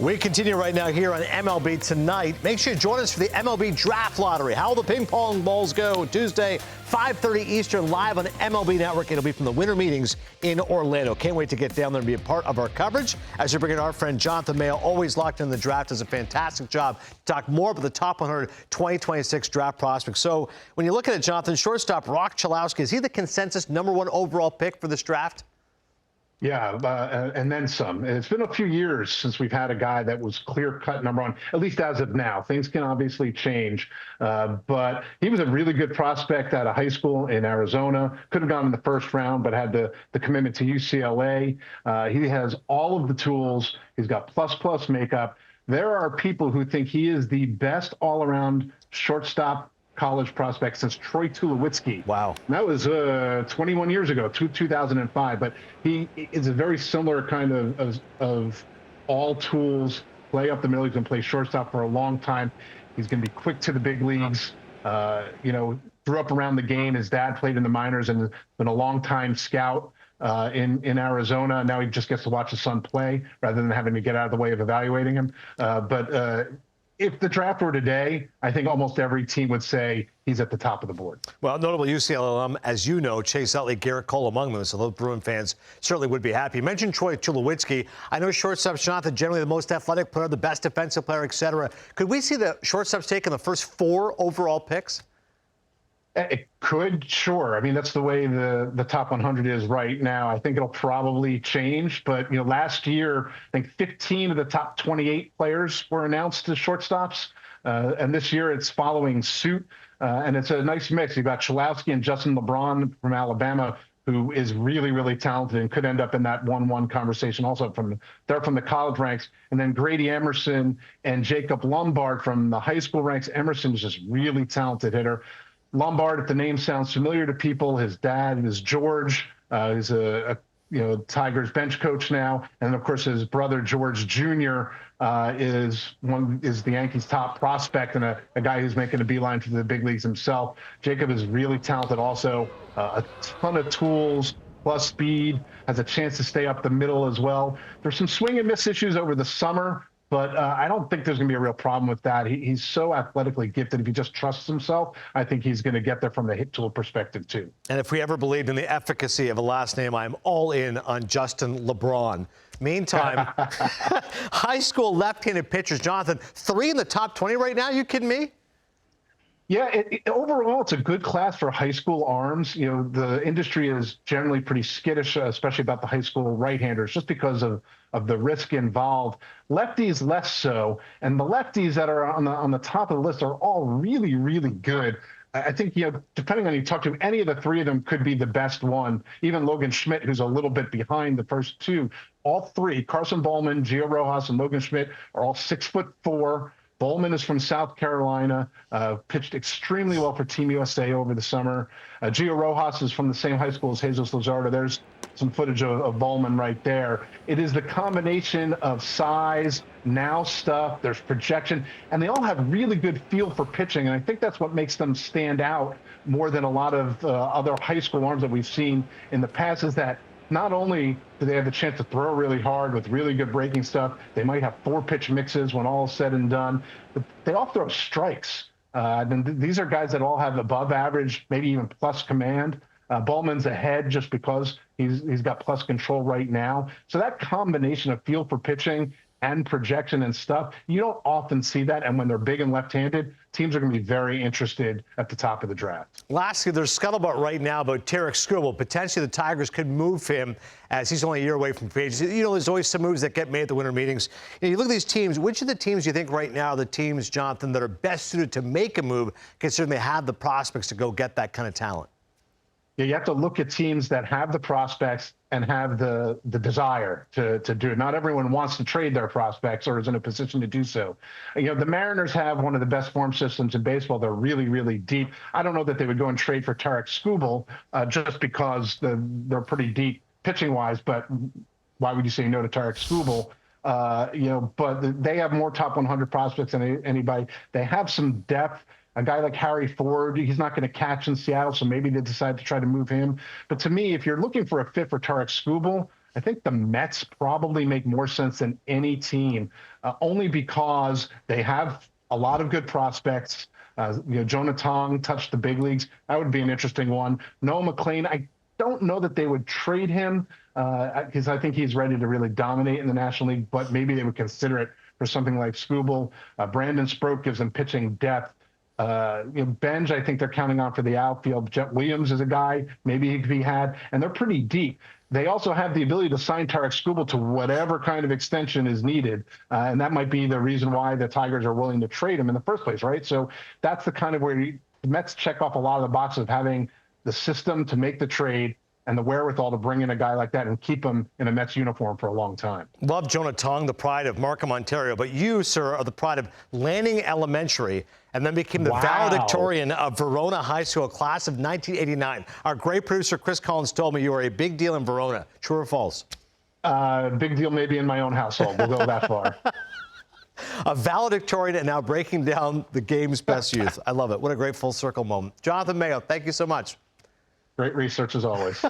We continue right now here on MLB Tonight. Make sure you join us for the MLB Draft Lottery. How will the ping pong balls go? Tuesday, 5:30 Eastern, live on MLB Network. It'll be from the winter meetings in Orlando. Can't wait to get down there and be a part of our coverage. As we bring in our friend Jonathan Mayo, always locked in the draft, does a fantastic job. Talk more about the top 100 2026 draft prospects. So when you look at it, Jonathan, shortstop Roch Chilowski, is he the consensus #1 overall pick for this draft? Yeah, and then some. It's been a few years since we've had a guy that was clear-cut #1, at least as of now. Things can obviously change, but he was a really good prospect out of high school in Arizona. Could have gone in the first round, but had the commitment to UCLA. He has all of the tools. He's got plus makeup. There are people who think he is the best all-around shortstop college prospect since Troy Tulowitzki. Wow. And that was 21 years ago, 2005. But he is a very similar kind of all tools, play up the middle. He's going to play shortstop for a long time. He's going to be quick to the big leagues. Grew up around the game. His dad played in the minors and been a long-time scout in Arizona. Now he just gets to watch his son play rather than having to get out of the way of evaluating him. If the draft were today, I think almost every team would say he's at the top of the board. Well, notable UCLA alum, as you know, Chase Utley, Garrett Cole among them, so those Bruin fans certainly would be happy. You mentioned Troy Tulowitzki. I know shortstops, Jonathan, generally the most athletic player, the best defensive player, et cetera. Could we see the shortstops taking the first 4 overall picks? It could, sure. I mean, that's the way the top 100 is right now. I think it'll probably change. But, last year, I think 15 of the top 28 players were announced as shortstops. And this year it's following suit. And it's a nice mix. You've got Chilowski and Justin LeBron from Alabama, who is really, really talented and could end up in that 1-1 conversation also they're from the college ranks. And then Grady Emerson and Jacob Lombard from the high school ranks. Emerson is just really talented hitter. Lombard, if the name sounds familiar to people, his dad is George. He's a Tigers bench coach now, and of course his brother George Jr. is the Yankees' top prospect and a guy who's making a beeline to the big leagues himself. Jacob is really talented, also a ton of tools plus speed, has a chance to stay up the middle as well. There's some swing and miss issues over the summer. But I don't think there's going to be a real problem with that. He's so athletically gifted. If he just trusts himself, I think he's going to get there from the hit tool perspective, too. And if we ever believed in the efficacy of a last name, I'm all in on Justin LeBron. Meantime, high school left-handed pitchers, Jonathan, 3 in the top 20 right now? You kidding me? Yeah, overall, it's a good class for high school arms. The industry is generally pretty skittish, especially about the high school right-handers, just because of the risk involved. Lefties less so, and the lefties that are on the top of the list are all really, really good. I think, depending on who you talk to, any of the 3 of them could be the best one. Even Logan Schmidt, who's a little bit behind the first 2. All 3, Carson Ballman, Gio Rojas, and Logan Schmidt, are all 6'4". Bowman is from South Carolina, pitched extremely well for Team USA over the summer. Gio Rojas is from the same high school as Jesus Luzardo. There's some footage of Bowman right there. It is the combination of size, now stuff, there's projection, and they all have really good feel for pitching, and I think that's what makes them stand out more than a lot of other high school arms that we've seen in the past, is that not only do they have the chance to throw really hard with really good breaking stuff, they might have 4-pitch mixes when all is said and done, but they all throw strikes. These are guys that all have above average, maybe even plus command. Bowman's ahead just because he's got plus control right now. So that combination of feel for pitching and projection and stuff, you don't often see that. And when they're big and left-handed, teams are going to be very interested at the top of the draft. Lastly, there's scuttlebutt right now about Tarek Skubal. Potentially the Tigers could move him as he's only a year away from free agency. There's always some moves that get made at the winter meetings. You look at these teams, which of the teams do you think right now are the teams, Jonathan, that are best suited to make a move, considering they have the prospects to go get that kind of talent? Yeah, you have to look at teams that have the prospects and have the desire to do it. Not everyone wants to trade their prospects or is in a position to do so. The Mariners have one of the best farm systems in baseball. They're really, really deep. I don't know that they would go and trade for Tarek Skubal just because they're pretty deep pitching-wise, but why would you say no to Tarek Skubal? But they have more top 100 prospects than anybody. They have some depth. A guy like Harry Ford, he's not going to catch in Seattle, so maybe they decide to try to move him. But to me, if you're looking for a fit for Tarek Skubal, I think the Mets probably make more sense than any team, only because they have a lot of good prospects. Jonah Tong touched the big leagues. That would be an interesting one. Noah McLean, I don't know that they would trade him because I think he's ready to really dominate in the National League, but maybe they would consider it for something like Skubal. Brandon Sproat gives them pitching depth. Benj, I think they're counting on for the outfield. Jet Williams is a guy maybe he could be had, and they're pretty deep. They also have the ability to sign Tarek Skubal to whatever kind of extension is needed, and that might be the reason why the Tigers are willing to trade him in the first place, right? So that's the kind of where the Mets check off a lot of the boxes of having the system to make the trade and the wherewithal to bring in a guy like that and keep him in a Mets uniform for a long time. Love Jonah Tong, the pride of Markham, Ontario. But you, sir, are the pride of Lanning Elementary and then became the valedictorian of Verona High School, class of 1989. Our great producer, Chris Collins, told me you are a big deal in Verona. True or false? Big deal maybe in my own household. We'll go that far. A valedictorian and now breaking down the game's best youth. I love it. What a great full circle moment. Jonathan Mayo, thank you so much. Great research as always.